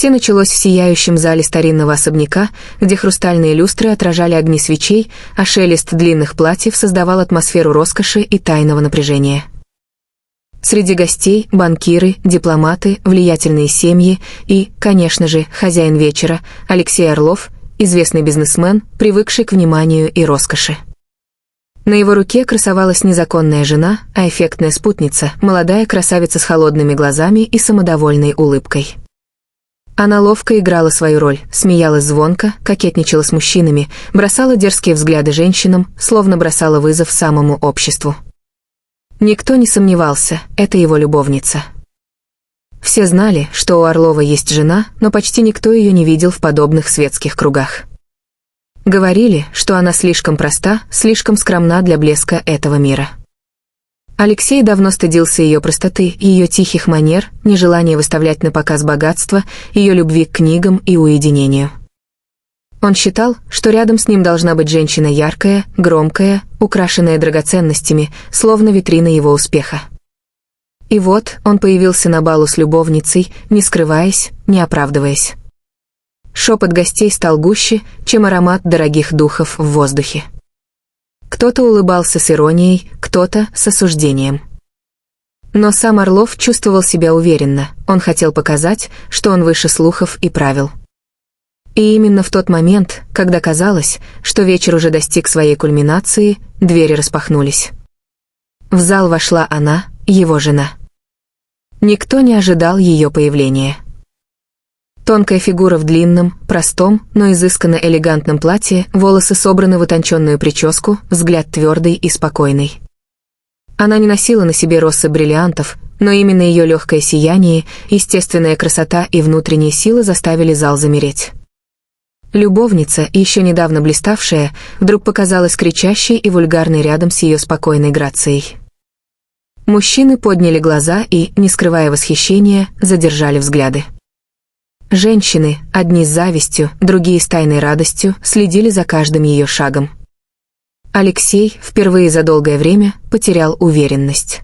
Все началось в сияющем зале старинного особняка, где хрустальные люстры отражали огни свечей, а шелест длинных платьев создавал атмосферу роскоши и тайного напряжения. Среди гостей – банкиры, дипломаты, влиятельные семьи и, конечно же, хозяин вечера – Алексей Орлов, известный бизнесмен, привыкший к вниманию и роскоши. На его руке красовалась незаконная жена, а эффектная спутница – молодая красавица с холодными глазами и самодовольной улыбкой. Она ловко играла свою роль, смеялась звонко, кокетничала с мужчинами, бросала дерзкие взгляды женщинам, словно бросала вызов самому обществу. Никто не сомневался, это его любовница. Все знали, что у Орлова есть жена, но почти никто ее не видел в подобных светских кругах. Говорили, что она слишком проста, слишком скромна для блеска этого мира. Алексей давно стыдился ее простоты, ее тихих манер, нежелания выставлять на показ богатство, ее любви к книгам и уединению. Он считал, что рядом с ним должна быть женщина яркая, громкая, украшенная драгоценностями, словно витрина его успеха. И вот он появился на балу с любовницей, не скрываясь, не оправдываясь. Шепот гостей стал гуще, чем аромат дорогих духов в воздухе. Кто-то улыбался с иронией, кто-то с осуждением. Но сам Орлов чувствовал себя уверенно, он хотел показать, что он выше слухов и правил. И именно в тот момент, когда казалось, что вечер уже достиг своей кульминации, двери распахнулись. В зал вошла она, его жена. Никто не ожидал ее появления. Тонкая фигура в длинном, простом, но изысканно элегантном платье, волосы собраны в утонченную прическу, взгляд твердый и спокойный. Она не носила на себе россыпь бриллиантов, но именно ее легкое сияние, естественная красота и внутренняя сила заставили зал замереть. Любовница, еще недавно блиставшая, вдруг показалась кричащей и вульгарной рядом с ее спокойной грацией. Мужчины подняли глаза и, не скрывая восхищения, задержали взгляды. Женщины, одни с завистью, другие с тайной радостью, следили за каждым ее шагом. Алексей, впервые за долгое время, потерял уверенность.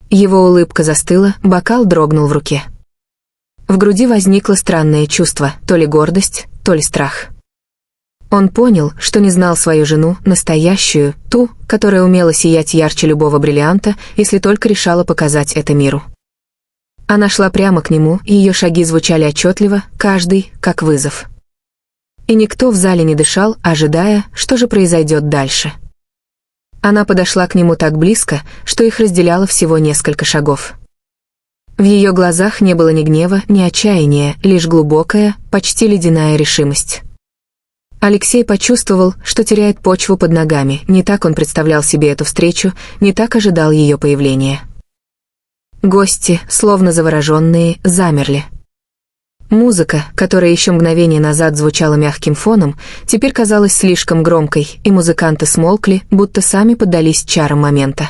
Его улыбка застыла, бокал дрогнул в руке. В груди возникло странное чувство, то ли гордость, то ли страх. Он понял, что не знал свою жену, настоящую, ту, которая умела сиять ярче любого бриллианта, если только решала показать это миру. Она шла прямо к нему, и ее шаги звучали отчетливо, каждый как вызов. И никто в зале не дышал, ожидая, что же произойдет дальше. Она подошла к нему так близко, что их разделяло всего несколько шагов. В ее глазах не было ни гнева, ни отчаяния, лишь глубокая, почти ледяная решимость. Алексей почувствовал, что теряет почву под ногами, не так он представлял себе эту встречу, не так ожидал ее появления. Гости, словно завороженные, замерли. Музыка, которая еще мгновение назад звучала мягким фоном, теперь казалась слишком громкой, и музыканты смолкли, будто сами поддались чарам момента.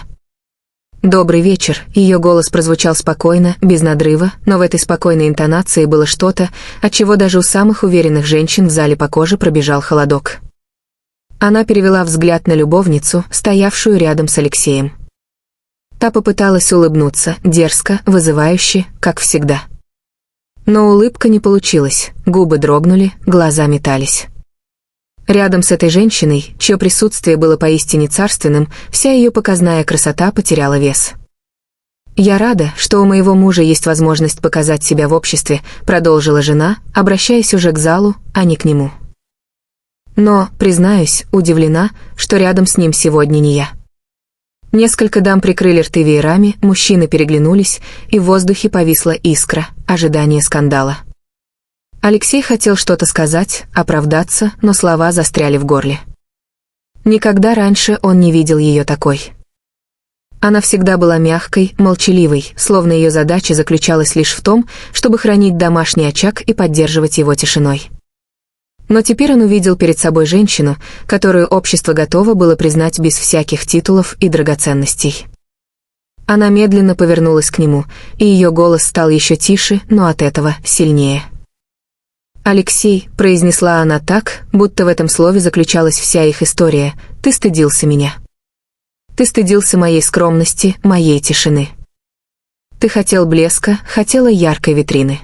«Добрый вечер», ее голос прозвучал спокойно, без надрыва, но в этой спокойной интонации было что-то, от чего даже у самых уверенных женщин в зале по коже пробежал холодок. Она перевела взгляд на любовницу, стоявшую рядом с Алексеем. Та попыталась улыбнуться, дерзко, вызывающе, как всегда. Но улыбка не получилась, губы дрогнули, глаза метались. Рядом с этой женщиной, чье присутствие было поистине царственным, вся ее показная красота потеряла вес. «Я рада, что у моего мужа есть возможность показать себя в обществе», продолжила жена, обращаясь уже к залу, а не к нему. «Но, признаюсь, удивлена, что рядом с ним сегодня не я». Несколько дам прикрыли рты веерами, мужчины переглянулись, и в воздухе повисла искра, ожидание скандала. Алексей хотел что-то сказать, оправдаться, но слова застряли в горле. Никогда раньше он не видел ее такой. Она всегда была мягкой, молчаливой, словно ее задача заключалась лишь в том, чтобы хранить домашний очаг и поддерживать его тишиной. Но теперь он увидел перед собой женщину, которую общество готово было признать без всяких титулов и драгоценностей. Она медленно повернулась к нему, и ее голос стал еще тише, но от этого сильнее. «Алексей», — произнесла она так, будто в этом слове заключалась вся их история, — «ты стыдился меня. Ты стыдился моей скромности, моей тишины. Ты хотел блеска, хотела яркой витрины.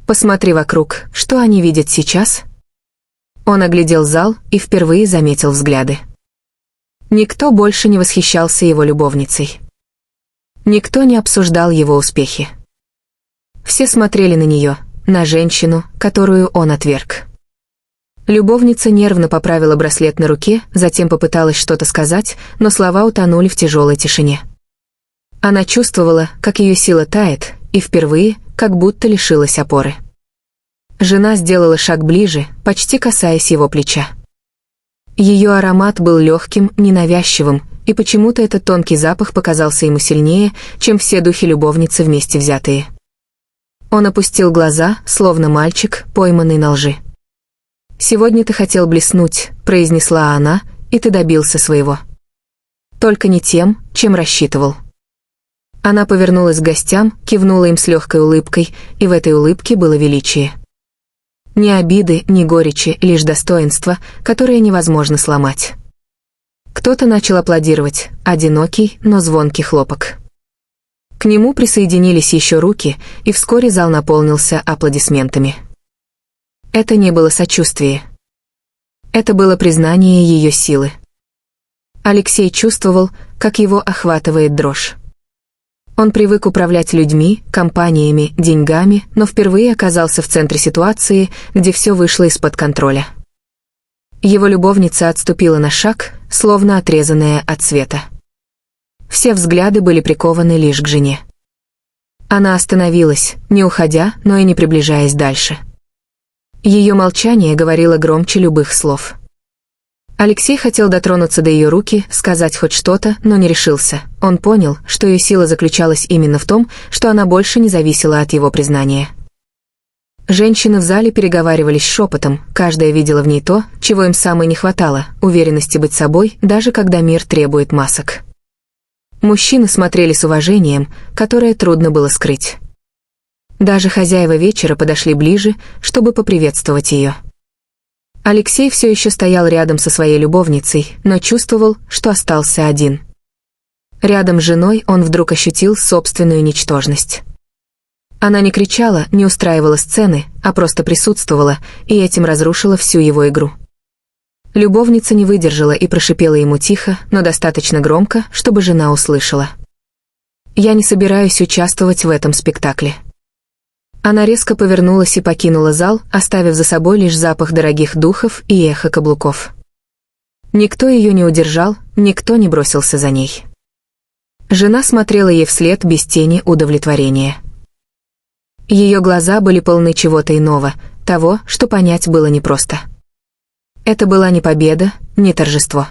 Посмотри вокруг, что они видят сейчас?» Он оглядел зал и впервые заметил взгляды. Никто больше не восхищался его любовницей. Никто не обсуждал его успехи. Все смотрели на нее, на женщину, которую он отверг. Любовница нервно поправила браслет на руке, затем попыталась что-то сказать, но слова утонули в тяжелой тишине. Она чувствовала, как ее сила тает, и впервые, как будто лишилась опоры. Жена сделала шаг ближе, почти касаясь его плеча. Ее аромат был легким, ненавязчивым, и почему-то этот тонкий запах показался ему сильнее, чем все духи любовницы вместе взятые. Он опустил глаза, словно мальчик, пойманный на лжи. «Сегодня ты хотел блеснуть», — произнесла она, — «и ты добился своего. Только не тем, чем рассчитывал». Она повернулась к гостям, кивнула им с легкой улыбкой, и в этой улыбке было величие. Ни обиды, ни горечи, лишь достоинство, которое невозможно сломать. Кто-то начал аплодировать, одинокий, но звонкий хлопок. К нему присоединились еще руки, и вскоре зал наполнился аплодисментами. Это не было сочувствие. Это было признание ее силы. Алексей чувствовал, как его охватывает дрожь. Он привык управлять людьми, компаниями, деньгами, но впервые оказался в центре ситуации, где все вышло из-под контроля. Его любовница отступила на шаг, словно отрезанная от света. Все взгляды были прикованы лишь к жене. Она остановилась, не уходя, но и не приближаясь дальше. Ее молчание говорило громче любых слов. Алексей хотел дотронуться до ее руки, сказать хоть что-то, но не решился. Он понял, что ее сила заключалась именно в том, что она больше не зависела от его признания. Женщины в зале переговаривались шепотом, каждая видела в ней то, чего им самой не хватало, уверенности быть собой, даже когда мир требует масок. Мужчины смотрели с уважением, которое трудно было скрыть. Даже хозяева вечера подошли ближе, чтобы поприветствовать ее. Алексей все еще стоял рядом со своей любовницей, но чувствовал, что остался один. Рядом с женой он вдруг ощутил собственную ничтожность. Она не кричала, не устраивала сцены, а просто присутствовала, и этим разрушила всю его игру. Любовница не выдержала и прошипела ему тихо, но достаточно громко, чтобы жена услышала. «Я не собираюсь участвовать в этом спектакле». Она резко повернулась и покинула зал, оставив за собой лишь запах дорогих духов и эхо каблуков. Никто ее не удержал, никто не бросился за ней. Жена смотрела ей вслед без тени удовлетворения. Ее глаза были полны чего-то иного, того, что понять было непросто. Это была не победа, не торжество.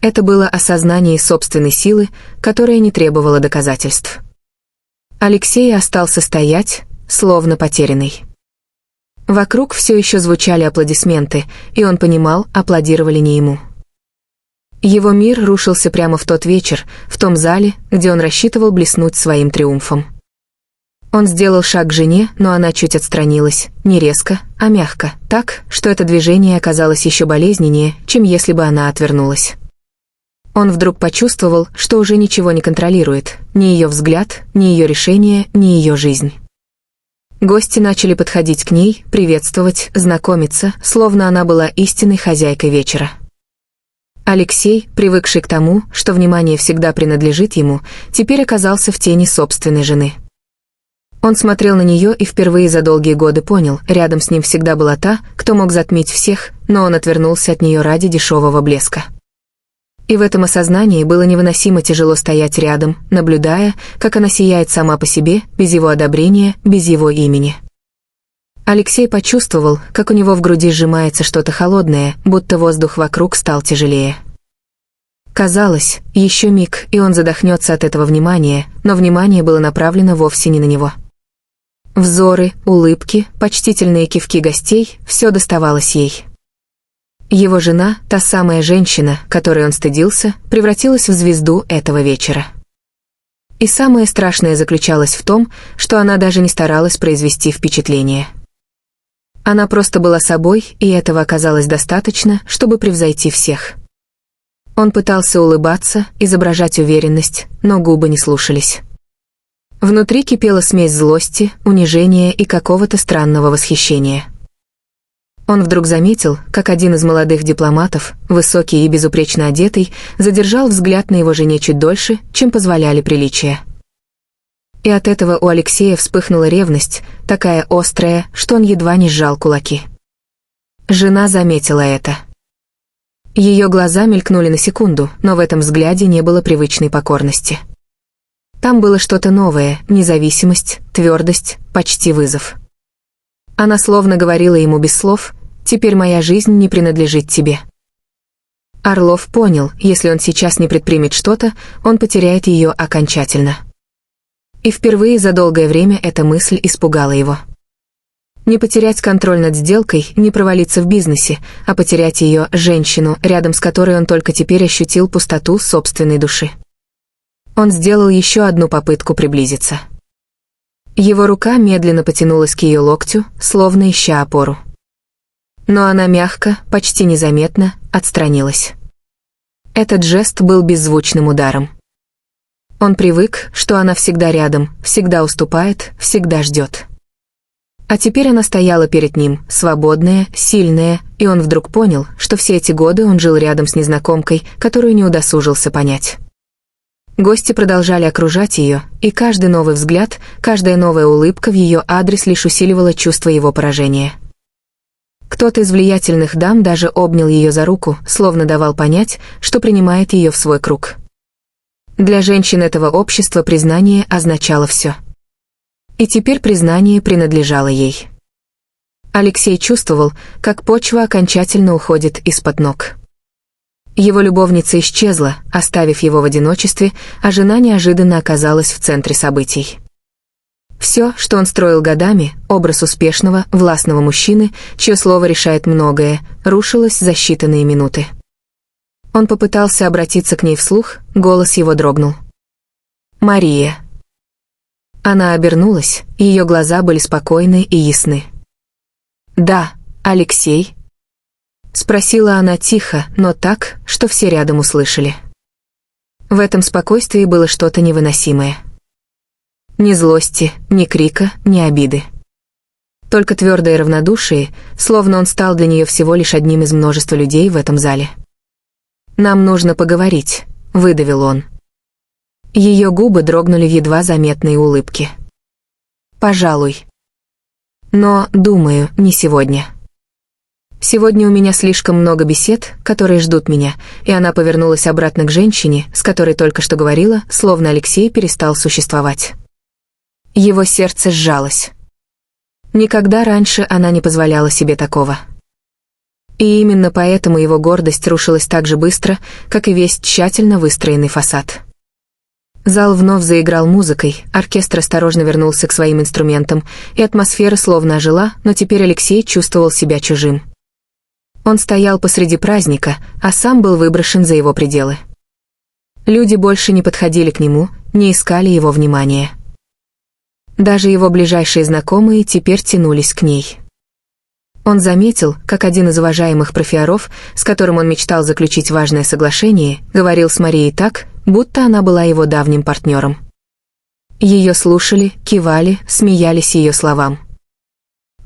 Это было осознание собственной силы, которая не требовала доказательств. Алексей остался стоять, словно потерянный. Вокруг все еще звучали аплодисменты, и он понимал, аплодировали не ему. Его мир рушился прямо в тот вечер, в том зале, где он рассчитывал блеснуть своим триумфом. Он сделал шаг к жене, но она чуть отстранилась, не резко, а мягко, так, что это движение оказалось еще болезненнее, чем если бы она отвернулась. Он вдруг почувствовал, что уже ничего не контролирует, ни ее взгляд, ни ее решение, ни ее жизнь. Гости начали подходить к ней, приветствовать, знакомиться, словно она была истинной хозяйкой вечера. Алексей, привыкший к тому, что внимание всегда принадлежит ему, теперь оказался в тени собственной жены. Он смотрел на нее и впервые за долгие годы понял, рядом с ним всегда была та, кто мог затмить всех, но он отвернулся от нее ради дешевого блеска. И в этом осознании было невыносимо тяжело стоять рядом, наблюдая, как она сияет сама по себе, без его одобрения, без его имени. Алексей почувствовал, как у него в груди сжимается что-то холодное, будто воздух вокруг стал тяжелее. Казалось, еще миг, и он задохнется от этого внимания, но внимание было направлено вовсе не на него. Взоры, улыбки, почтительные кивки гостей — все доставалось ей. Его жена, та самая женщина, которой он стыдился, превратилась в звезду этого вечера. И самое страшное заключалось в том, что она даже не старалась произвести впечатление. Она просто была собой, и этого оказалось достаточно, чтобы превзойти всех. Он пытался улыбаться, изображать уверенность, но губы не слушались. Внутри кипела смесь злости, унижения и какого-то странного восхищения. Он вдруг заметил, как один из молодых дипломатов, высокий и безупречно одетый, задержал взгляд на его жене чуть дольше, чем позволяли приличия. И от этого у Алексея вспыхнула ревность, такая острая, что он едва не сжал кулаки. Жена заметила это. Ее глаза мелькнули на секунду, но в этом взгляде не было привычной покорности. Там было что-то новое, независимость, твердость, почти вызов. Она словно говорила ему без слов: «Теперь моя жизнь не принадлежит тебе». Орлов понял, если он сейчас не предпримет что-то, он потеряет ее окончательно. И впервые за долгое время эта мысль испугала его. Не потерять контроль над сделкой, не провалиться в бизнесе, а потерять ее, женщину, рядом с которой он только теперь ощутил пустоту собственной души. Он сделал еще одну попытку приблизиться. Его рука медленно потянулась к ее локтю, словно ища опору. Но она мягко, почти незаметно, отстранилась. Этот жест был беззвучным ударом. Он привык, что она всегда рядом, всегда уступает, всегда ждет. А теперь она стояла перед ним, свободная, сильная, и он вдруг понял, что все эти годы он жил рядом с незнакомкой, которую не удосужился понять. Гости продолжали окружать ее, и каждый новый взгляд, каждая новая улыбка в ее адрес лишь усиливала чувство его поражения. Кто-то из влиятельных дам даже обнял ее за руку, словно давал понять, что принимает ее в свой круг. Для женщин этого общества признание означало все. И теперь признание принадлежало ей. Алексей чувствовал, как почва окончательно уходит из-под ног. Его любовница исчезла, оставив его в одиночестве, а жена неожиданно оказалась в центре событий. Все, что он строил годами, образ успешного, властного мужчины, чье слово решает многое, рушилось за считанные минуты. Он попытался обратиться к ней вслух, голос его дрогнул. «Мария». Она обернулась, и ее глаза были спокойны и ясны. «Да, Алексей?» — спросила она тихо, но так, что все рядом услышали. В этом спокойствии было что-то невыносимое. Ни злости, ни крика, ни обиды. Только твердое равнодушие, словно он стал для нее всего лишь одним из множества людей в этом зале. «Нам нужно поговорить», — выдавил он. Ее губы дрогнули в едва заметной улыбке. «Пожалуй. Но, думаю, не сегодня. Сегодня у меня слишком много бесед, которые ждут меня», и она повернулась обратно к женщине, с которой только что говорила, словно Алексей перестал существовать. Его сердце сжалось. Никогда раньше она не позволяла себе такого. И именно поэтому его гордость рушилась так же быстро, как и весь тщательно выстроенный фасад. Зал вновь заиграл музыкой, оркестр осторожно вернулся к своим инструментам, и атмосфера словно ожила, но теперь Алексей чувствовал себя чужим. Он стоял посреди праздника, а сам был выброшен за его пределы. Люди больше не подходили к нему, не искали его внимания. Даже его ближайшие знакомые теперь тянулись к ней. Он заметил, как один из уважаемых профессоров, с которым он мечтал заключить важное соглашение, говорил с Марией так, будто она была его давним партнером. Ее слушали, кивали, смеялись ее словам.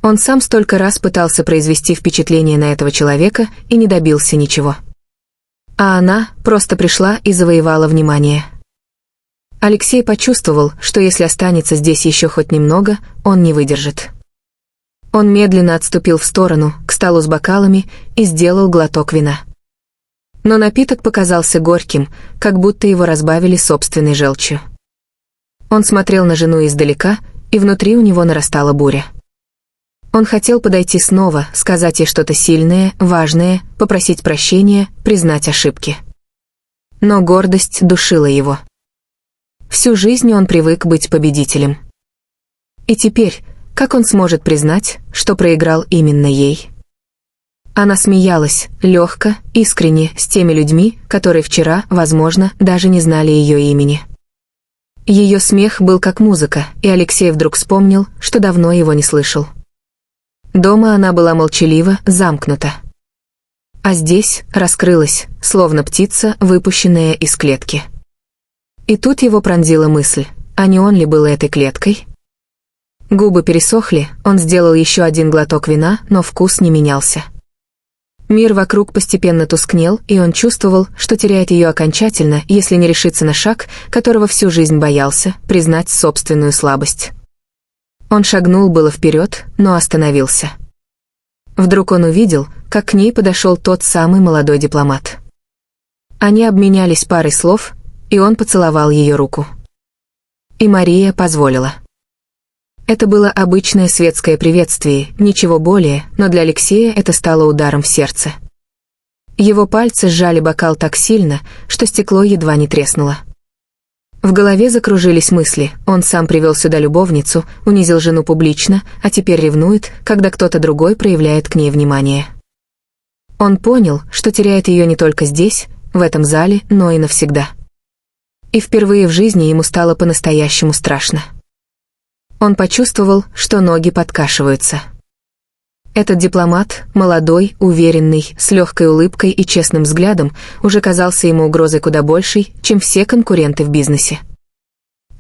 Он сам столько раз пытался произвести впечатление на этого человека и не добился ничего. А она просто пришла и завоевала внимание. Алексей почувствовал, что если останется здесь еще хоть немного, он не выдержит. Он медленно отступил в сторону, к столу с бокалами, и сделал глоток вина. Но напиток показался горьким, как будто его разбавили собственной желчью. Он смотрел на жену издалека, и внутри у него нарастала буря. Он хотел подойти снова, сказать ей что-то сильное, важное, попросить прощения, признать ошибки. Но гордость душила его. Всю жизнь он привык быть победителем. И теперь, как он сможет признать, что проиграл именно ей? Она смеялась, легко, искренне, с теми людьми, которые вчера, возможно, даже не знали ее имени. Ее смех был как музыка, и Алексей вдруг вспомнил, что давно его не слышал. Дома она была молчалива, замкнута. А здесь раскрылась, словно птица, выпущенная из клетки. И тут его пронзила мысль: а не он ли был этой клеткой? Губы пересохли, он сделал еще один глоток вина, но вкус не менялся. Мир вокруг постепенно тускнел, и он чувствовал, что теряет ее окончательно, если не решится на шаг, которого всю жизнь боялся, признать собственную слабость. Он шагнул было вперед, но остановился. Вдруг он увидел, как к ней подошел тот самый молодой дипломат. Они обменялись парой слов, и он поцеловал ее руку. И Мария позволила. Это было обычное светское приветствие, ничего более, но для Алексея это стало ударом в сердце. Его пальцы сжали бокал так сильно, что стекло едва не треснуло. В голове закружились мысли, он сам привел сюда любовницу, унизил жену публично, а теперь ревнует, когда кто-то другой проявляет к ней внимание. Он понял, что теряет ее не только здесь, в этом зале, но и навсегда. И впервые в жизни ему стало по-настоящему страшно. Он почувствовал, что ноги подкашиваются. Этот дипломат, молодой, уверенный, с легкой улыбкой и честным взглядом, уже казался ему угрозой куда большей, чем все конкуренты в бизнесе.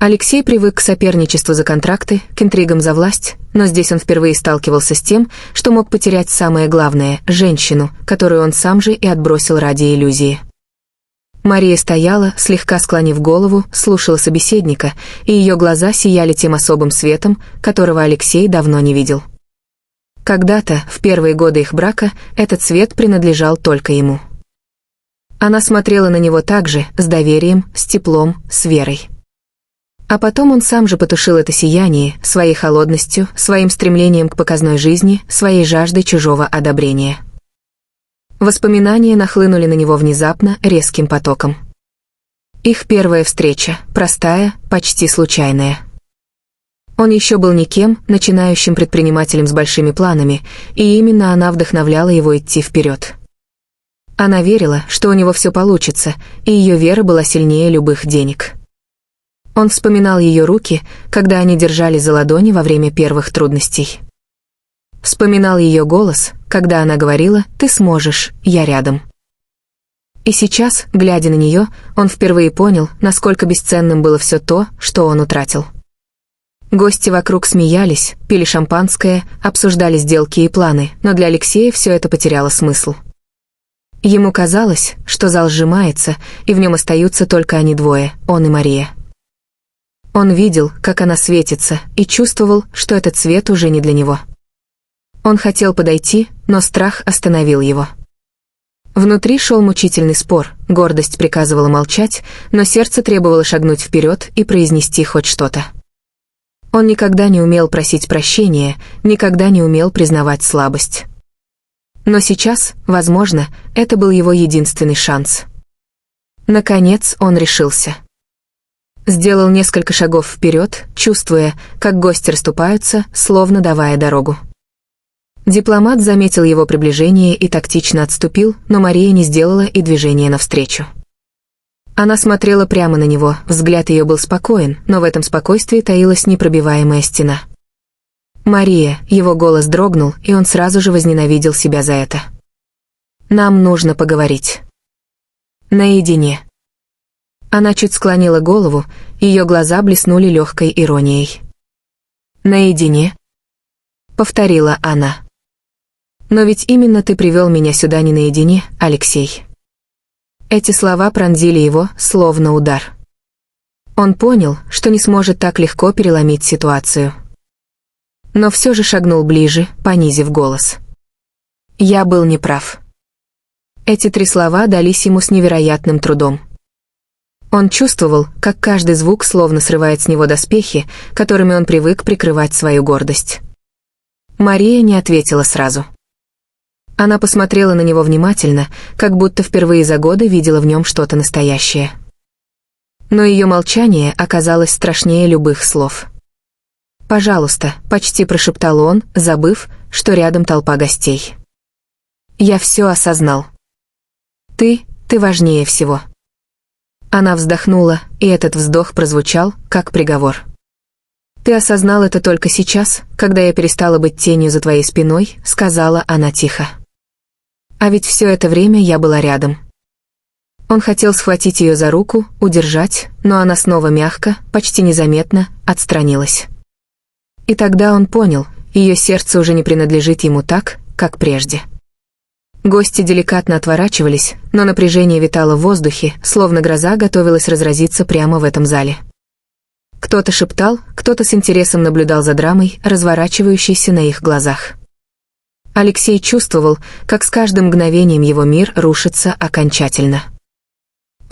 Алексей привык к соперничеству за контракты, к интригам за власть, но здесь он впервые сталкивался с тем, что мог потерять самое главное – женщину, которую он сам же и отбросил ради иллюзии. Мария стояла, слегка склонив голову, слушала собеседника, и ее глаза сияли тем особым светом, которого Алексей давно не видел. Когда-то, в первые годы их брака, этот свет принадлежал только ему. Она смотрела на него так же, с доверием, с теплом, с верой. А потом он сам же потушил это сияние, своей холодностью, своим стремлением к показной жизни, своей жаждой чужого одобрения. Воспоминания нахлынули на него внезапно, резким потоком. Их первая встреча, простая, почти случайная. Он еще был никем, начинающим предпринимателем с большими планами, и именно она вдохновляла его идти вперед. Она верила, что у него все получится, и ее вера была сильнее любых денег. Он вспоминал ее руки, когда они держались за ладони во время первых трудностей. Вспоминал ее голос, когда она говорила «ты сможешь, я рядом». И сейчас, глядя на нее, он впервые понял, насколько бесценным было все то, что он утратил. Гости вокруг смеялись, пили шампанское, обсуждали сделки и планы, но для Алексея все это потеряло смысл. Ему казалось, что зал сжимается, и в нем остаются только они двое, он и Мария. Он видел, как она светится, и чувствовал, что этот свет уже не для него. Он хотел подойти, но страх остановил его. Внутри шел мучительный спор, гордость приказывала молчать, но сердце требовало шагнуть вперед и произнести хоть что-то. Он никогда не умел просить прощения, никогда не умел признавать слабость. Но сейчас, возможно, это был его единственный шанс. Наконец он решился. Сделал несколько шагов вперед, чувствуя, как гости расступаются, словно давая дорогу. Дипломат заметил его приближение и тактично отступил, но Мария не сделала и движения навстречу. Она смотрела прямо на него, взгляд ее был спокоен, но в этом спокойствии таилась непробиваемая стена. «Мария», его голос дрогнул, и он сразу же возненавидел себя за это. «Нам нужно поговорить. Наедине». Она чуть склонила голову, ее глаза блеснули легкой иронией. «Наедине?» — повторила она. «Но ведь именно ты привел меня сюда не наедине, Алексей». Эти слова пронзили его, словно удар. Он понял, что не сможет так легко переломить ситуацию. Но все же шагнул ближе, понизив голос. «Я был неправ». Эти 3 слова дались ему с невероятным трудом. Он чувствовал, как каждый звук словно срывает с него доспехи, которыми он привык прикрывать свою гордость. Мария не ответила сразу. Она посмотрела на него внимательно, как будто впервые за годы видела в нем что-то настоящее. Но ее молчание оказалось страшнее любых слов. «Пожалуйста», — почти прошептал он, забыв, что рядом толпа гостей. «Я все осознал. Ты важнее всего». Она вздохнула, и этот вздох прозвучал, как приговор. «Ты осознал это только сейчас, когда я перестала быть тенью за твоей спиной», — сказала она тихо. «А ведь все это время я была рядом». Он хотел схватить ее за руку, удержать, но она снова мягко, почти незаметно, отстранилась. И тогда он понял, ее сердце уже не принадлежит ему так, как прежде. Гости деликатно отворачивались, но напряжение витало в воздухе, словно гроза готовилась разразиться прямо в этом зале. Кто-то шептал, кто-то с интересом наблюдал за драмой, разворачивающейся на их глазах. Алексей чувствовал, как с каждым мгновением его мир рушится окончательно.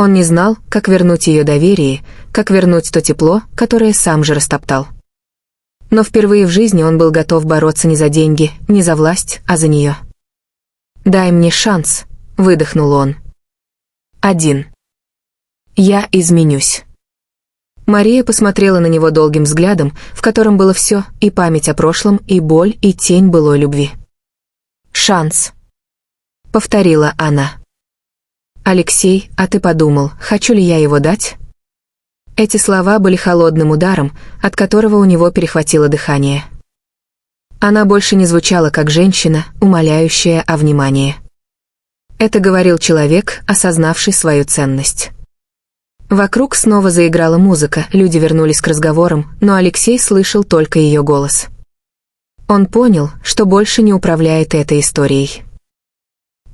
Он не знал, как вернуть ее доверие, как вернуть то тепло, которое сам же растоптал. Но впервые в жизни он был готов бороться не за деньги, не за власть, а за нее. «Дай мне шанс», — выдохнул он. «Один. Я изменюсь». Мария посмотрела на него долгим взглядом, в котором было все, и память о прошлом, и боль, и тень былой любви. «Шанс», — повторила она. «Алексей, а ты подумал, хочу ли я его дать?» Эти слова были холодным ударом, от которого у него перехватило дыхание. Она больше не звучала как женщина, умоляющая о внимании. Это говорил человек, осознавший свою ценность. Вокруг снова заиграла музыка, люди вернулись к разговорам, но Алексей слышал только ее голос. Он понял, что больше не управляет этой историей.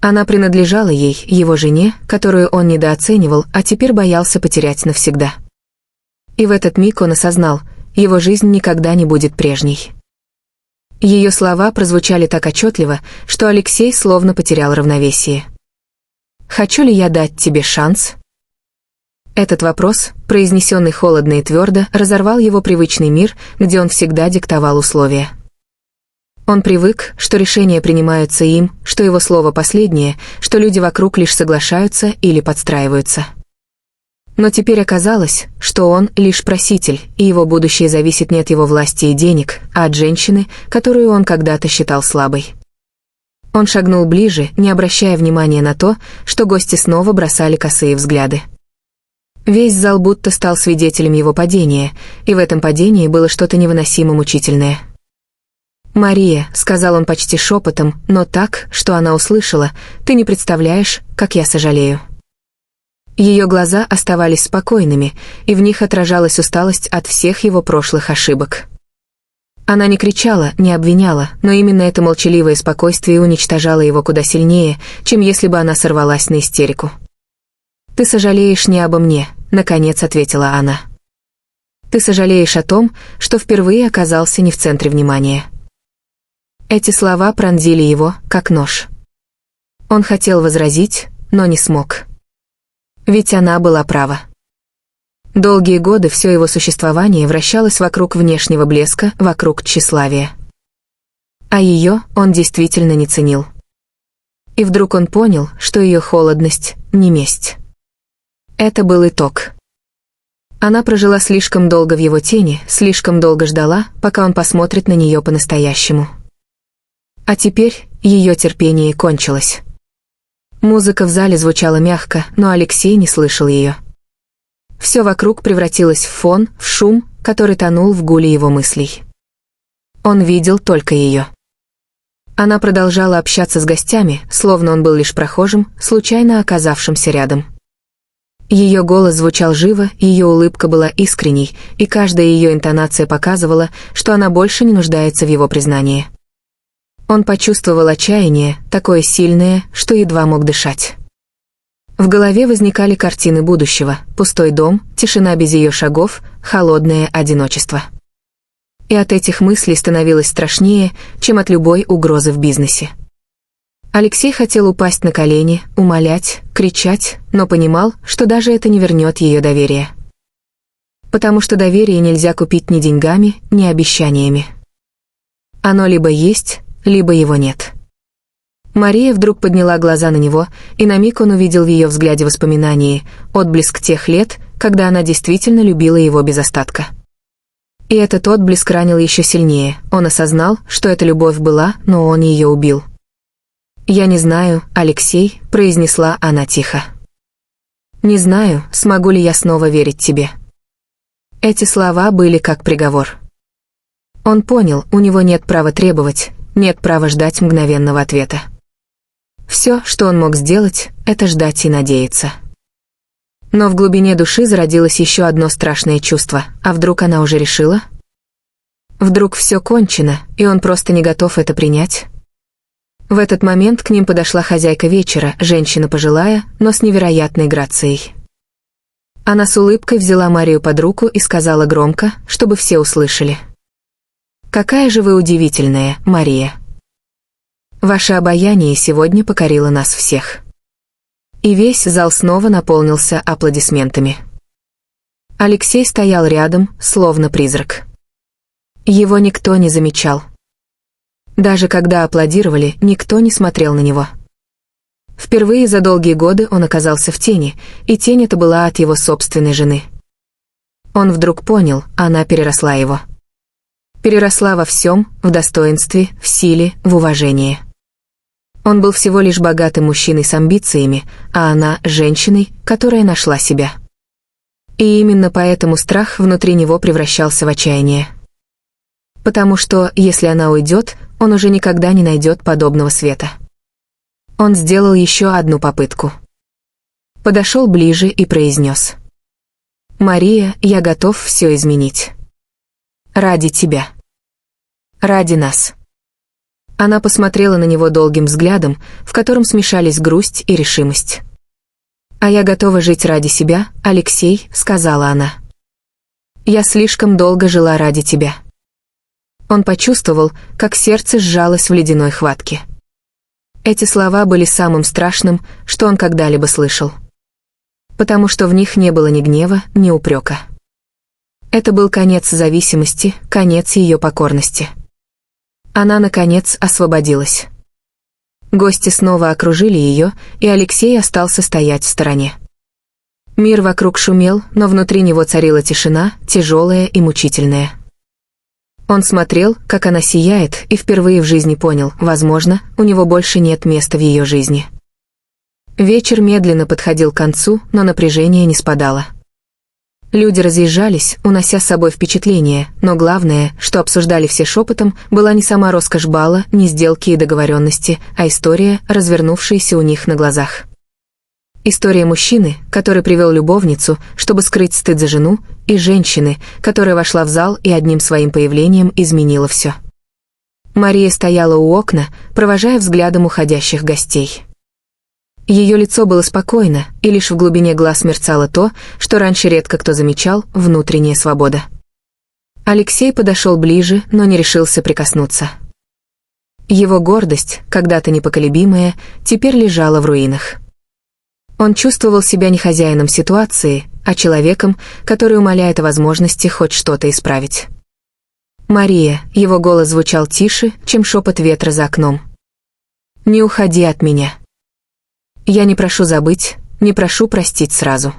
Она принадлежала ей, его жене, которую он недооценивал, а теперь боялся потерять навсегда. И в этот миг он осознал, его жизнь никогда не будет прежней. Ее слова прозвучали так отчетливо, что Алексей словно потерял равновесие. «Хочу ли я дать тебе шанс?» Этот вопрос, произнесенный холодно и твердо, разорвал его привычный мир, где он всегда диктовал условия. Он привык, что решения принимаются им, что его слово последнее, что люди вокруг лишь соглашаются или подстраиваются. Но теперь оказалось, что он лишь проситель, и его будущее зависит не от его власти и денег, а от женщины, которую он когда-то считал слабой. Он шагнул ближе, не обращая внимания на то, что гости снова бросали косые взгляды. Весь зал будто стал свидетелем его падения, и в этом падении было что-то невыносимо мучительное. «Мария», — сказал он почти шепотом, но так, что она услышала, «ты не представляешь, как я сожалею». Ее глаза оставались спокойными, и в них отражалась усталость от всех его прошлых ошибок. Она не кричала, не обвиняла, но именно это молчаливое спокойствие уничтожало его куда сильнее, чем если бы она сорвалась на истерику. «Ты сожалеешь не обо мне», — наконец ответила она. «Ты сожалеешь о том, что впервые оказался не в центре внимания». Эти слова пронзили его, как нож. Он хотел возразить, но не смог. Ведь она была права. Долгие годы все его существование вращалось вокруг внешнего блеска, вокруг тщеславия. А ее он действительно не ценил. И вдруг он понял, что ее холодность — не месть. Это был итог. Она прожила слишком долго в его тени, слишком долго ждала, пока он посмотрит на нее по-настоящему. А теперь ее терпение кончилось. Музыка в зале звучала мягко, но Алексей не слышал ее. Все вокруг превратилось в фон, в шум, который тонул в гуле его мыслей. Он видел только ее. Она продолжала общаться с гостями, словно он был лишь прохожим, случайно оказавшимся рядом. Ее голос звучал живо, ее улыбка была искренней, и каждая ее интонация показывала, что она больше не нуждается в его признании. Он почувствовал отчаяние, такое сильное, что едва мог дышать. В голове возникали картины будущего: пустой дом, тишина без ее шагов, холодное одиночество. И от этих мыслей становилось страшнее, чем от любой угрозы в бизнесе. Алексей хотел упасть на колени, умолять, кричать, но понимал, что даже это не вернет ее доверие. Потому что доверие нельзя купить ни деньгами, ни обещаниями. Оно либо есть, либо его нет. Мария вдруг подняла глаза на него, и на миг он увидел в ее взгляде воспоминания, отблеск тех лет, когда она действительно любила его без остатка. И этот отблеск ранил еще сильнее, он осознал, что эта любовь была, но он ее убил. «Я не знаю, Алексей», — произнесла она тихо. «Не знаю, смогу ли я снова верить тебе». Эти слова были как приговор. Он понял, у него нет права требовать, нет права ждать мгновенного ответа. Все, что он мог сделать, это ждать и надеяться. Но в глубине души зародилось еще одно страшное чувство. А вдруг она уже решила? Вдруг все кончено, и он просто не готов это принять? В этот момент к ним подошла хозяйка вечера, женщина пожилая, но с невероятной грацией. Она с улыбкой взяла Марию под руку и сказала громко, чтобы все услышали. «Какая же вы удивительная, Мария! Ваше обаяние сегодня покорило нас всех». И весь зал снова наполнился аплодисментами. Алексей стоял рядом, словно призрак. Его никто не замечал. Даже когда аплодировали, никто не смотрел на него. Впервые за долгие годы он оказался в тени, и тень эта была от его собственной жены. Он вдруг понял, она переросла его. Переросла во всем, в достоинстве, в силе, в уважении. Он был всего лишь богатым мужчиной с амбициями, а она — женщиной, которая нашла себя. И именно поэтому страх внутри него превращался в отчаяние. Потому что, если она уйдет, он уже никогда не найдет подобного света. Он сделал еще одну попытку. Подошел ближе и произнес: «Мария, я готов все изменить. Ради тебя. Ради нас». Она посмотрела на него долгим взглядом, в котором смешались грусть и решимость. «А я готова жить ради себя, Алексей», — сказала она. «Я слишком долго жила ради тебя». Он почувствовал, как сердце сжалось в ледяной хватке. Эти слова были самым страшным, что он когда-либо слышал. Потому что в них не было ни гнева, ни упрека. Это был конец зависимости, конец ее покорности. Она, наконец, освободилась. Гости снова окружили ее, и Алексей остался стоять в стороне. Мир вокруг шумел, но внутри него царила тишина, тяжелая и мучительная. Он смотрел, как она сияет, и впервые в жизни понял, возможно, у него больше нет места в ее жизни. Вечер медленно подходил к концу, но напряжение не спадало. Люди разъезжались, унося с собой впечатления, но главное, что обсуждали все шепотом, была не сама роскошь бала, не сделки и договоренности, а история, развернувшаяся у них на глазах. История мужчины, который привел любовницу, чтобы скрыть стыд за жену, и женщины, которая вошла в зал и одним своим появлением изменила все. Мария стояла у окна, провожая взглядом уходящих гостей. Ее лицо было спокойно, и лишь в глубине глаз мерцало то, что раньше редко кто замечал — внутренняя свобода. Алексей подошел ближе, но не решился прикоснуться. Его гордость, когда-то непоколебимая, теперь лежала в руинах. Он чувствовал себя не хозяином ситуации, а человеком, который умоляет о возможности хоть что-то исправить. «Мария», его голос звучал тише, чем шепот ветра за окном. «Не уходи от меня. Я не прошу забыть, не прошу простить сразу.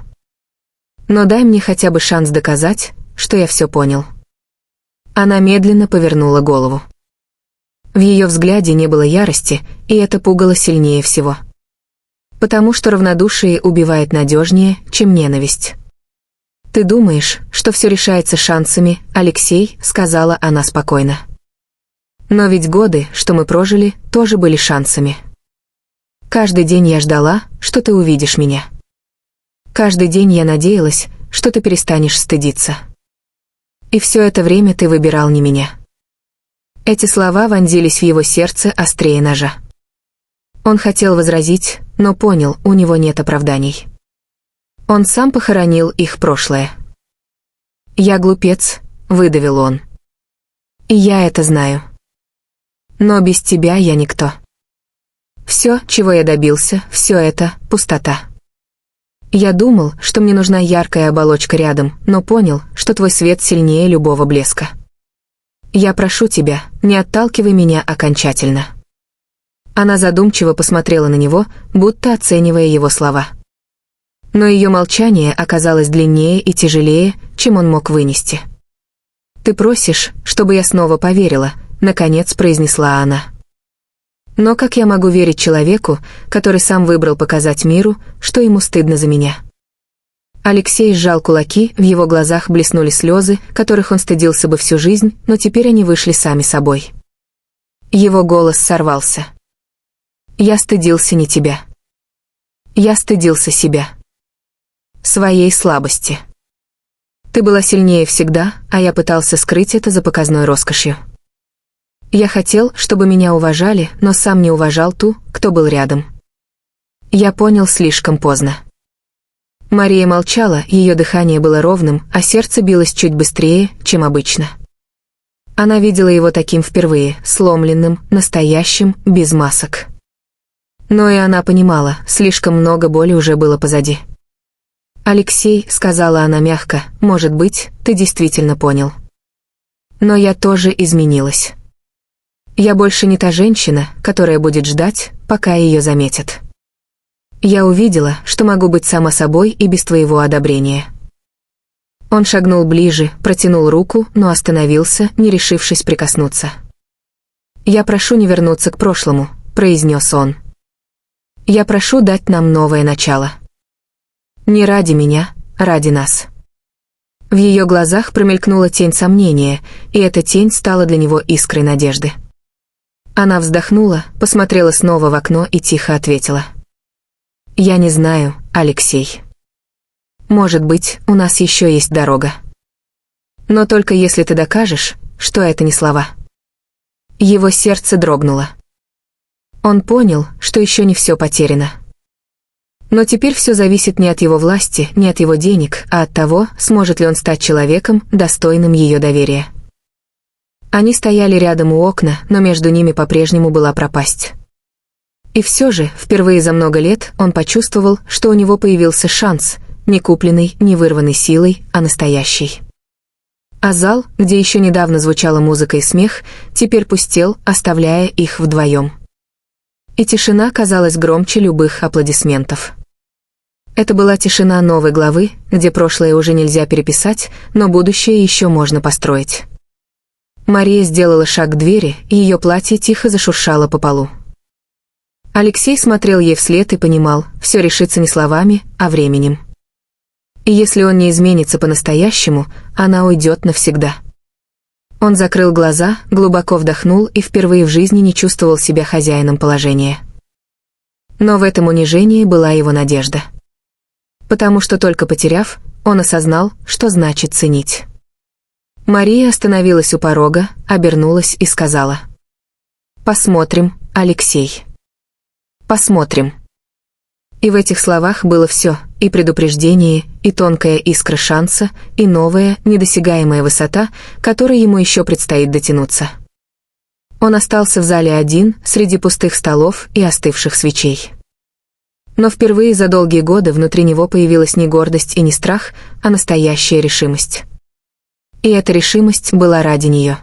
Но дай мне хотя бы шанс доказать, что я все понял». Она медленно повернула голову. В ее взгляде не было ярости, и это пугало сильнее всего. Потому что равнодушие убивает надежнее, чем ненависть. «Ты думаешь, что все решается шансами, Алексей», — сказала она спокойно. «Но ведь годы, что мы прожили, тоже были шансами. Каждый день я ждала, что ты увидишь меня. Каждый день я надеялась, что ты перестанешь стыдиться. И все это время ты выбирал не меня». Эти слова вонзились в его сердце острее ножа. Он хотел возразить, но понял, у него нет оправданий. Он сам похоронил их прошлое. «Я глупец», — выдавил он. «И я это знаю. Но без тебя я никто. Все, чего я добился, все это — пустота. Я думал, что мне нужна яркая оболочка рядом, но понял, что твой свет сильнее любого блеска. Я прошу тебя, не отталкивай меня окончательно». Она задумчиво посмотрела на него, будто оценивая его слова. Но ее молчание оказалось длиннее и тяжелее, чем он мог вынести. «Ты просишь, чтобы я снова поверила», — наконец произнесла она. «Но как я могу верить человеку, который сам выбрал показать миру, что ему стыдно за меня?» Алексей сжал кулаки, в его глазах блеснули слезы, которых он стыдился бы всю жизнь, но теперь они вышли сами собой. Его голос сорвался. «Я стыдился не тебя. Я стыдился себя. своей слабости. Ты была сильнее всегда, а я пытался скрыть это за показной роскошью. Я хотел, чтобы меня уважали, но сам не уважал ту, кто был рядом. Я понял слишком поздно. Мария молчала, ее дыхание было ровным, а сердце билось чуть быстрее, чем обычно. Она видела его таким впервые, сломленным, настоящим, без масок. Но и она понимала, слишком много боли уже было позади. «Алексей», — сказала она мягко, — «может быть, ты действительно понял. Но я тоже изменилась. Я больше не та женщина, которая будет ждать, пока ее заметят. Я увидела, что могу быть сама собой и без твоего одобрения». Он шагнул ближе, протянул руку, но остановился, не решившись прикоснуться. «Я прошу не вернуться к прошлому», — произнес он. «Я прошу дать нам новое начало. Не ради меня, ради нас». В ее глазах промелькнула тень сомнения, и эта тень стала для него искрой надежды. Она вздохнула, посмотрела снова в окно и тихо ответила. «Я не знаю, Алексей. Может быть, у нас еще есть дорога. Но только если ты докажешь, что это не слова». Его сердце дрогнуло. Он понял, что еще не все потеряно. Но теперь все зависит не от его власти, не от его денег, а от того, сможет ли он стать человеком, достойным ее доверия. Они стояли рядом у окна, но между ними по-прежнему была пропасть. И все же, впервые за много лет, он почувствовал, что у него появился шанс, не купленный, не вырванный силой, а настоящий. А зал, где еще недавно звучала музыка и смех, теперь пустел, оставляя их вдвоем. И тишина казалась громче любых аплодисментов. Это была тишина новой главы, где прошлое уже нельзя переписать, но будущее еще можно построить. Мария сделала шаг к двери, и ее платье тихо зашуршало по полу. Алексей смотрел ей вслед и понимал, все решится не словами, а временем. И если он не изменится по-настоящему, она уйдет навсегда. Он закрыл глаза, глубоко вдохнул и впервые в жизни не чувствовал себя хозяином положения. Но в этом унижении была его надежда. Потому что только потеряв, он осознал, что значит ценить. Мария остановилась у порога, обернулась и сказала: «Посмотрим, Алексей. Посмотрим». И в этих словах было все, и предупреждение, и тонкая искра шанса, и новая, недосягаемая высота, которой ему еще предстоит дотянуться. Он остался в зале один, среди пустых столов и остывших свечей. Но впервые за долгие годы внутри него появилась не гордость и не страх, а настоящая решимость. И эта решимость была ради нее.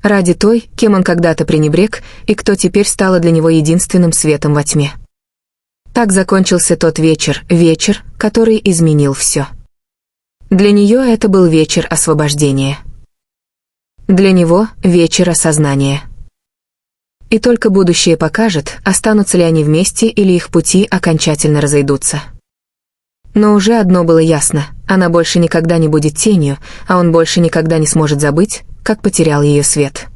Ради той, кем он когда-то пренебрег, и кто теперь стала для него единственным светом во тьме. Так закончился тот вечер, который изменил все. Для нее это был вечер освобождения. Для него вечер осознания. И только будущее покажет, останутся ли они вместе или их пути окончательно разойдутся. Но уже одно было ясно: она больше никогда не будет тенью, а он больше никогда не сможет забыть, как потерял ее свет.